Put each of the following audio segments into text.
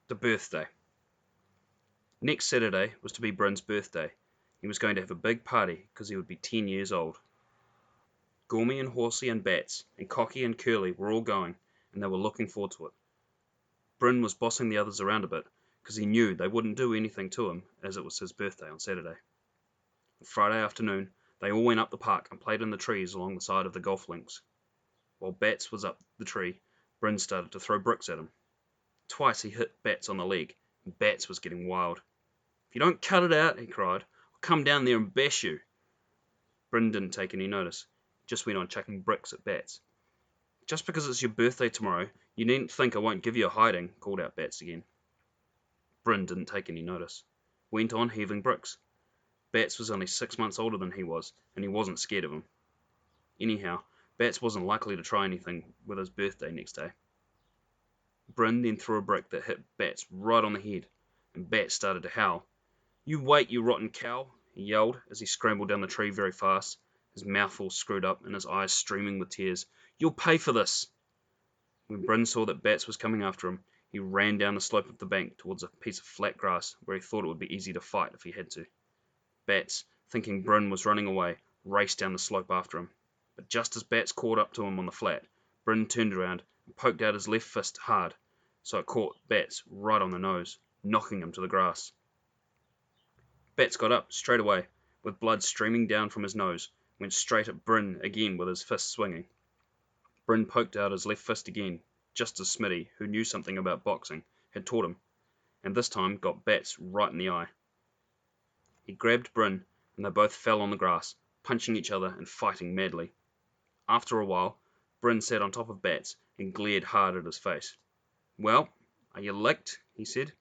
The birthday. Next Saturday was to be Bryn's birthday. He was going to have a big party because he would be 10 years old. Gormy and Horsey and Bats and Cocky and Curly were all going, and they were looking forward to it. Bryn was bossing the others around a bit because he knew they wouldn't do anything to him as it was his birthday on Saturday. On Friday afternoon, they all went up the park and played in the trees along the side of the golf links. While Bats was up the tree, Bryn started to throw bricks at him. Twice he hit Bats on the leg, and Bats was getting wild. "If you don't cut it out," he cried, "I'll come down there and bash you." Bryn didn't take any notice, just went on chucking bricks at Bats. "Just because it's your birthday tomorrow, you needn't think I won't give you a hiding," called out Bats again. Bryn didn't take any notice, went on heaving bricks. Bats was only 6 months older than he was, and he wasn't scared of him. Anyhow, Bats wasn't likely to try anything with his birthday next day. Bryn then threw a brick that hit Bats right on the head, and Bats started to howl. "You wait, you rotten cow," he yelled as he scrambled down the tree very fast, his mouth all screwed up and his eyes streaming with tears. "You'll pay for this." When Bryn saw that Bats was coming after him, he ran down the slope of the bank towards a piece of flat grass where he thought it would be easy to fight if he had to. Bats, thinking Bryn was running away, raced down the slope after him. But just as Bats caught up to him on the flat, Bryn turned around and poked out his left fist hard, so it caught Bats right on the nose, knocking him to the grass. Bats got up straight away, with blood streaming down from his nose, went straight at Bryn again with his fist swinging. Bryn poked out his left fist again, just as Smitty, who knew something about boxing, had taught him, and this time got Bats right in the eye. He grabbed Bryn, and they both fell on the grass, punching each other and fighting madly. After a while, Bryn sat on top of Bats and glared hard at his face. "Well, are you licked?" he said.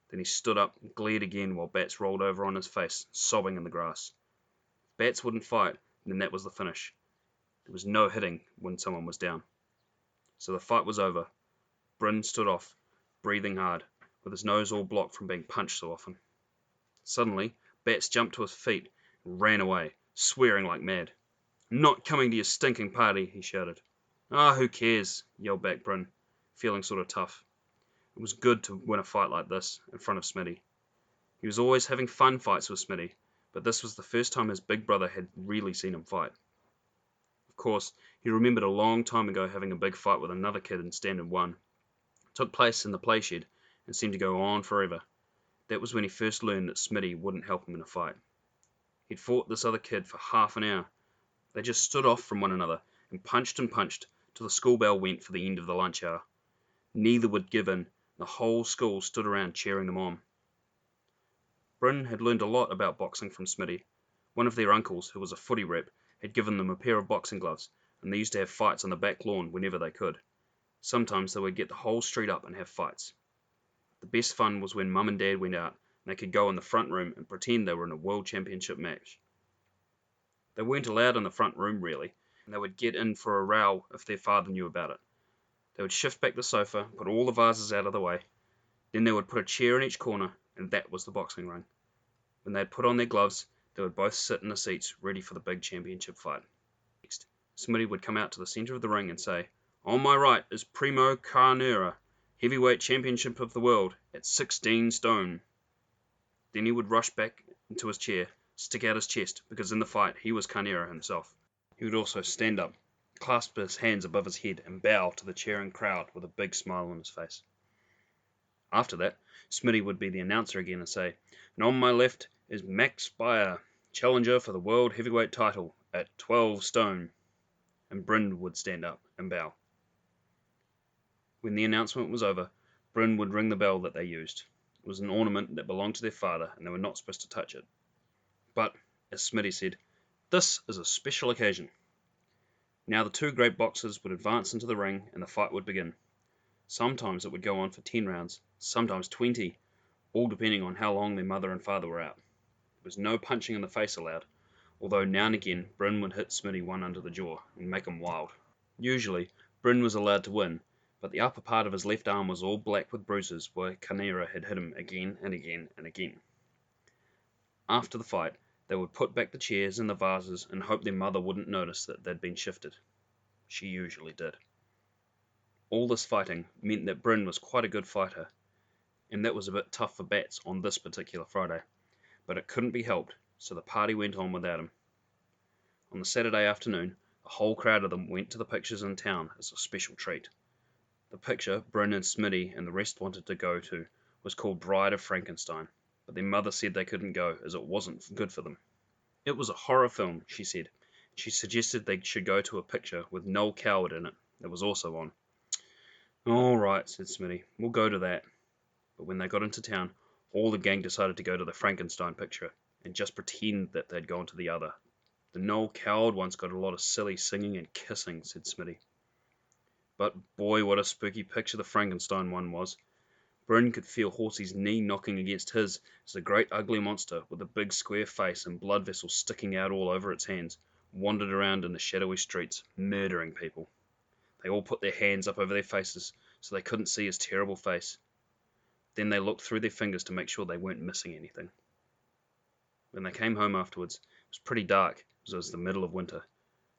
Then he stood up and glared again while Bats rolled over on his face, sobbing in the grass. If Bats wouldn't fight, then that was the finish. There was no hitting when someone was down. So the fight was over. Bryn stood off, breathing hard, with his nose all blocked from being punched so often. Suddenly, Bats jumped to his feet and ran away, swearing like mad. "I'm not coming to your stinking party," he shouted. "Ah, who cares?" yelled back Bryn, feeling sort of tough. It was good to win a fight like this in front of Smitty. He was always having fun fights with Smitty, but this was the first time his big brother had really seen him fight. Of course, he remembered a long time ago having a big fight with another kid in Standard 1. It took place in the play shed and seemed to go on forever. That was when he first learned that Smitty wouldn't help him in a fight. He'd fought this other kid for half an hour. They just stood off from one another and punched till the school bell went for the end of the lunch hour. Neither would give in. The whole school stood around cheering them on. Bryn had learned a lot about boxing from Smitty. One of their uncles, who was a footy rep, had given them a pair of boxing gloves, and they used to have fights on the back lawn whenever they could. Sometimes they would get the whole street up and have fights. The best fun was when Mum and Dad went out, and they could go in the front room and pretend they were in a world championship match. They weren't allowed in the front room really, and they would get in for a row if their father knew about it. They would shift back the sofa, put all the vases out of the way. Then they would put a chair in each corner, and that was the boxing ring. When they had put on their gloves, they would both sit in the seats ready for the big championship fight. Next, Smitty would come out to the centre of the ring and say, "On my right is Primo Carnera, heavyweight championship of the world at 16 stone. Then he would rush back into his chair, stick out his chest, because in the fight he was Carnera himself. He would also stand up, clasp his hands above his head, and bow to the cheering crowd with a big smile on his face. After that, Smitty would be the announcer again and say, "And on my left is Max Beyer, challenger for the world heavyweight title at 12 stone. And Bryn would stand up and bow. When the announcement was over, Bryn would ring the bell that they used. It was an ornament that belonged to their father, and they were not supposed to touch it. But, as Smitty said, this is a special occasion. Now the two great boxers would advance into the ring, and the fight would begin. Sometimes it would go on for 10 rounds, sometimes 20, all depending on how long their mother and father were out. There was no punching in the face allowed, although now and again Bryn would hit Smitty one under the jaw and make him wild. Usually, Bryn was allowed to win, but the upper part of his left arm was all black with bruises where Carnera had hit him again and again and again. After the fight, they would put back the chairs and the vases and hope their mother wouldn't notice that they'd been shifted. She usually did. All this fighting meant that Bryn was quite a good fighter. and that was a bit tough for Bats on this particular Friday, but it couldn't be helped, so the party went on without him. On the Saturday afternoon, a whole crowd of them went to the pictures in town as a special treat. The picture Bryn and Smitty and the rest wanted to go to was called Bride of Frankenstein, but their mother said they couldn't go as it wasn't good for them. It was a horror film, she said. She suggested they should go to a picture with Noel Coward in it that was also on. All right, said Smitty, we'll go to that. But when they got into town, all the gang decided to go to the Frankenstein picture and just pretend that they'd gone to the other. The Noel Coward one's got a lot of silly singing and kissing, said Smitty. But boy, what a spooky picture the Frankenstein one was. Bryn could feel Horsey's knee knocking against his as the great ugly monster, with a big square face and blood vessels sticking out all over its hands, wandered around in the shadowy streets, murdering people. They all put their hands up over their faces so they couldn't see his terrible face. Then they looked through their fingers to make sure they weren't missing anything. When they came home afterwards, it was pretty dark as it was the middle of winter.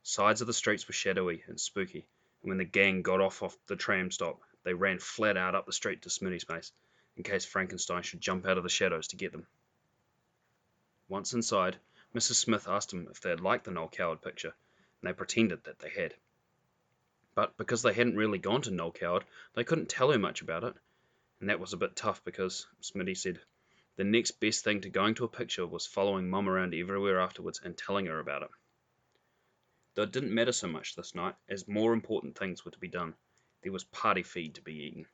Sides of the streets were shadowy and spooky, and when the gang got off the tram stop, they ran flat out up the street to Smitty's place, in case Frankenstein should jump out of the shadows to get them. Once inside, Mrs. Smith asked them if they had liked the Noel Coward picture, and they pretended that they had. But because they hadn't really gone to Noel Coward, they couldn't tell her much about it, and that was a bit tough because, Smitty said, the next best thing to going to a picture was following Mum around everywhere afterwards and telling her about it. Though it didn't matter so much this night, as more important things were to be done. There was party feed to be eaten.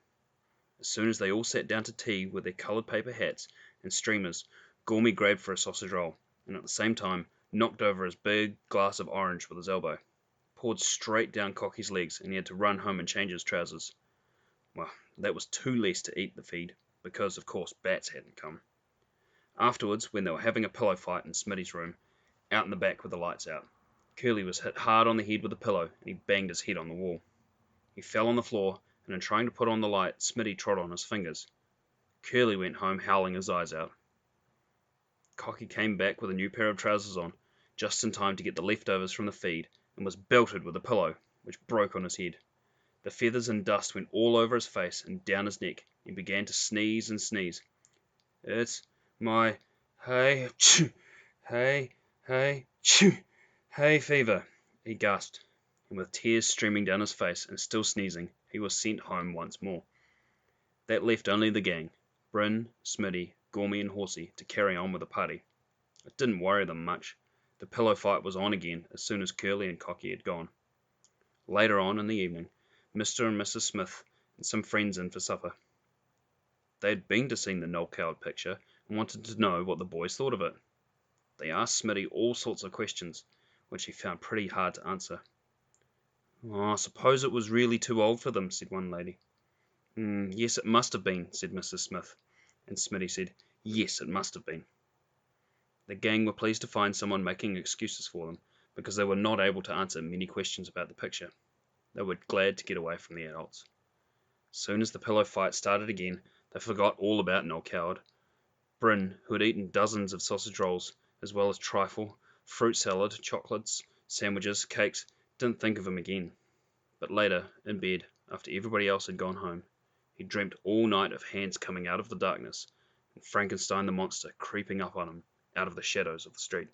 As soon as they all sat down to tea with their coloured paper hats and streamers, Gormy grabbed for a sausage roll, and at the same time knocked over his big glass of orange with his elbow. Poured straight down Cocky's legs, and he had to run home and change his trousers. Well, that was too less to eat the feed, because of course Bats hadn't come. Afterwards, when they were having a pillow fight in Smitty's room, out in the back with the lights out, Curly was hit hard on the head with a pillow, and he banged his head on the wall. He fell on the floor, and in trying to put on the light, Smitty trod on his fingers. Curly went home howling his eyes out. Cocky came back with a new pair of trousers on, just in time to get the leftovers from the feed, and was belted with a pillow, which broke on his head. The feathers and dust went all over his face and down his neck. He began to sneeze and sneeze. It's my hay, hay fever, he gasped, and with tears streaming down his face and still sneezing, he was sent home once more. That left only the gang, Bryn, Smitty, Gormy and Horsey, to carry on with the party. It didn't worry them much. The pillow fight was on again as soon as Curly and Cocky had gone. Later on in the evening, Mr. and Mrs. Smith and some friends in for supper. They had been to see the Noel Coward picture and wanted to know what the boys thought of it. They asked Smitty all sorts of questions, which he found pretty hard to answer. I suppose it was really too old for them, said one lady. Yes, it must have been, said Mrs. Smith, and Smitty said, yes, it must have been. The gang were pleased to find someone making excuses for them, because they were not able to answer many questions about the picture. They were glad to get away from the adults. As soon as the pillow fight started again, they forgot all about Noel Coward. Bryn, who had eaten dozens of sausage rolls, as well as trifle, fruit salad, chocolates, sandwiches, cakes, didn't think of him again. But later, in bed, after everybody else had gone home, he dreamt all night of hands coming out of the darkness, and Frankenstein the monster creeping up on him out of the shadows of the street.